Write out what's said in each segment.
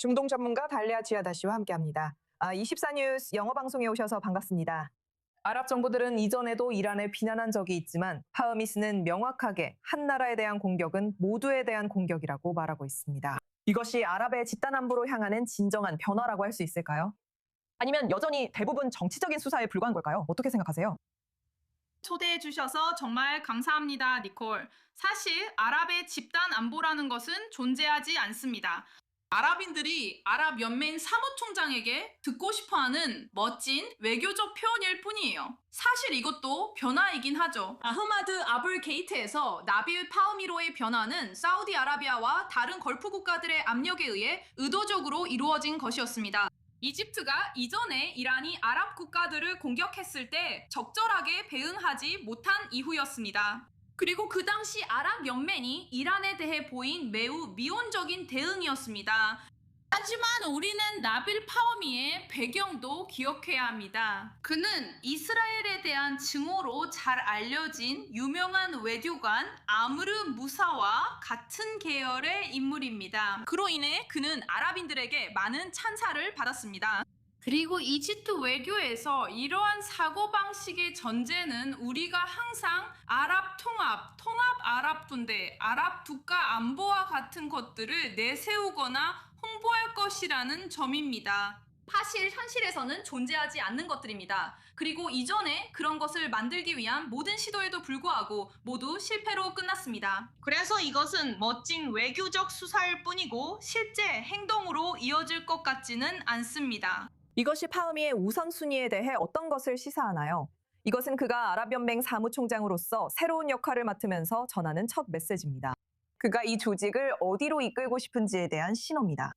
중동 전문가 달리아 지하다 씨와 함께합니다. 24뉴스 영어 방송에 오셔서 반갑습니다. 아랍 정부들은 이전에도 이란을 비난한 적이 있지만 하으미스는 명확하게 한 나라에 대한 공격은 모두에 대한 공격이라고 말하고 있습니다. 이것이 아랍의 집단 안보로 향하는 진정한 변화라고 할 수 있을까요? 아니면 여전히 대부분 정치적인 수사에 불과한 걸까요? 어떻게 생각하세요? 초대해 주셔서 정말 감사합니다, 니콜. 사실 아랍의 집단 안보라는 것은 존재하지 않습니다. 아랍인들이 아랍 연맹 사무총장에게 듣고 싶어하는 멋진 외교적 표현일 뿐이에요. 사실 이것도 변화이긴 하죠. 아흐마드 아불 게이트에서 나빌 파흐미로의 변화는 사우디아라비아와 다른 걸프 국가들의 압력에 의해 의도적으로 이루어진 것이었습니다. 이집트가 이전에 이란이 아랍 국가들을 공격했을 때 적절하게 대응하지 못한 이후였습니다. 그리고 그 당시 아랍 연맹이 이란에 대해 보인 매우 미온적인 대응이었습니다. 하지만 우리는 나빌 파흐미의 배경도 기억해야 합니다. 그는 이스라엘에 대한 증오로 잘 알려진 유명한 외교관 아므르 무사와 같은 계열의 인물입니다. 그로 인해 그는 아랍인들에게 많은 찬사를 받았습니다. 그리고 이집트 외교에서 이러한 사고방식의 전제는 우리가 항상 아랍 통합 아랍 군대, 아랍 국가 안보와 같은 것들을 내세우거나 홍보할 것이라는 점입니다. 사실 현실에서는 존재하지 않는 것들입니다. 그리고 이전에 그런 것을 만들기 위한 모든 시도에도 불구하고 모두 실패로 끝났습니다. 그래서 이것은 멋진 외교적 수사일 뿐이고 실제 행동으로 이어질 것 같지는 않습니다. 이것이 파흐미의 우선순위에 대해 어떤 것을 시사하나요? 이것은 그가 아랍연맹 사무총장으로서 새로운 역할을 맡으면서 전하는 첫 메시지입니다. 그가 이 조직을 어디로 이끌고 싶은지에 대한 신호입니다.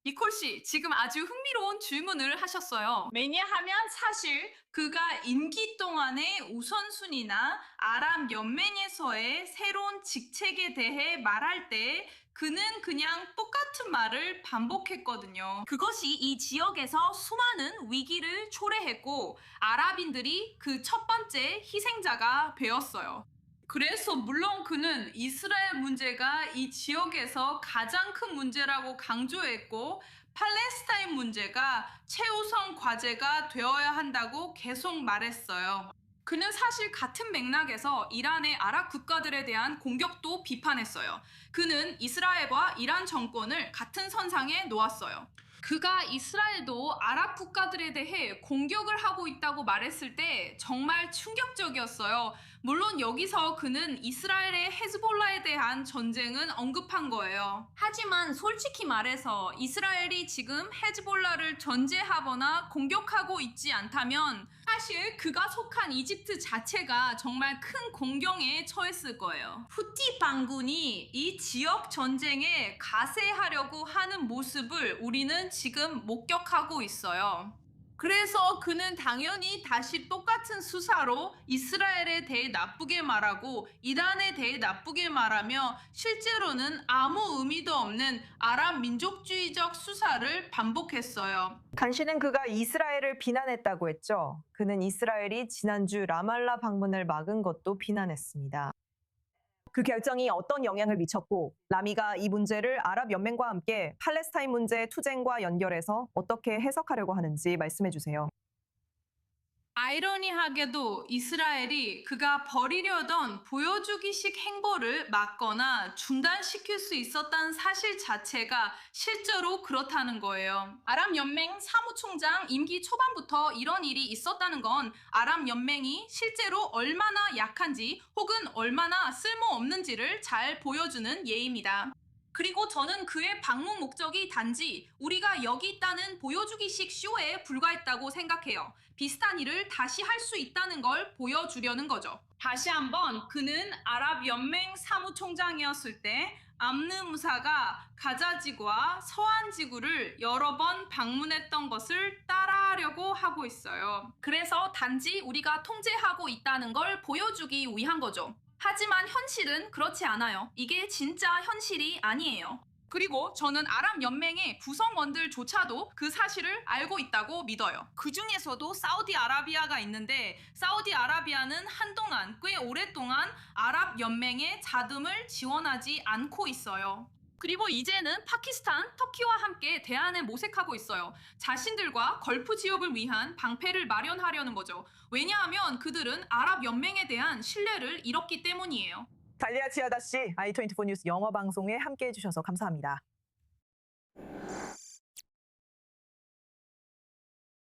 니콜 씨, 지금 아주 흥미로운 질문을 하셨어요. 왜냐하면 사실 그가 임기 동안의 우선순위나 아랍 연맹에서의 새로운 직책에 대해 말할 때 그는 그냥 똑같은 말을 반복했거든요. 그것이 이 지역에서 수많은 위기를 초래했고 아랍인들이 그 첫 번째 희생자가 되었어요. 그래서 물론 그는 이스라엘 문제가 이 지역에서 가장 큰 문제라고 강조했고 팔레스타인 문제가 최우선 과제가 되어야 한다고 계속 말했어요. 그는 사실 같은 맥락에서 이란의 아랍 국가들에 대한 공격도 비판했어요. 그는 이스라엘과 이란 정권을 같은 선상에 놓았어요. 그가 이스라엘도 아랍 국가들에 대해 공격을 하고 있다고 말했을 때 정말 충격적이었어요. 물론 여기서 그는 이스라엘의 헤즈볼라에 대한 전쟁은 언급한 거예요. 하지만 솔직히 말해서 이스라엘이 지금 헤즈볼라를 견제하거나 공격하고 있지 않다면 사실 그가 속한 이집트 자체가 정말 큰 공경에 처했을 거예요. 후티 반군이 이 지역 전쟁에 가세하려고 하는 모습을 우리는 지금 목격하고 있어요. 그래서 그는 당연히 다시 똑같은 수사로 이스라엘에 대해 나쁘게 말하고 이란에 대해 나쁘게 말하며 실제로는 아무 의미도 없는 아랍 민족주의적 수사를 반복했어요. 간신은 그가 이스라엘을 비난했다고 했죠. 그는 이스라엘이 지난주 라말라 방문을 막은 것도 비난했습니다. 그 결정이 어떤 영향을 미쳤고 라미가 이 문제를 아랍연맹과 함께 팔레스타인 문제 투쟁과 연결해서 어떻게 해석하려고 하는지 말씀해 주세요. 아이러니하게도 이스라엘이 그가 벌이려던 보여주기식 행보를 막거나 중단시킬 수 있었다는 사실 자체가 실제로 그렇다는 거예요. 아랍연맹 사무총장 임기 초반부터 이런 일이 있었다는 건 아랍연맹이 실제로 얼마나 약한지 혹은 얼마나 쓸모없는지를 잘 보여주는 예입니다. 그리고 저는 그의 방문 목적이 단지 우리가 여기 있다는 보여주기식 쇼에 불과했다고 생각해요. 비슷한 일을 다시 할 수 있다는 걸 보여주려는 거죠. 다시 한번 그는 아랍연맹 사무총장이었을 때 암르 무사가 가자지구와 서안지구를 여러 번 방문했던 것을 따라하려고 하고 있어요. 그래서 단지 우리가 통제하고 있다는 걸 보여주기 위한 거죠. 하지만 현실은 그렇지 않아요. 이게 진짜 현실이 아니에요. 그리고 저는 아랍연맹의 구성원들조차도 그 사실을 알고 있다고 믿어요. 그 중에서도 사우디아라비아가 있는데 사우디아라비아는 한동안 꽤 오랫동안 아랍연맹의 자금을 지원하지 않고 있어요. 그리고 이제는 파키스탄, 터키와 함께 대안을 모색하고 있어요. 자신들과 걸프 지역을 위한 방패를 마련하려는 거죠. 왜냐하면 그들은 아랍 연맹에 대한 신뢰를 잃었기 때문이에요. 달리아 치아다 씨, i24 뉴스 영어 방송에 함께해 주셔서 감사합니다.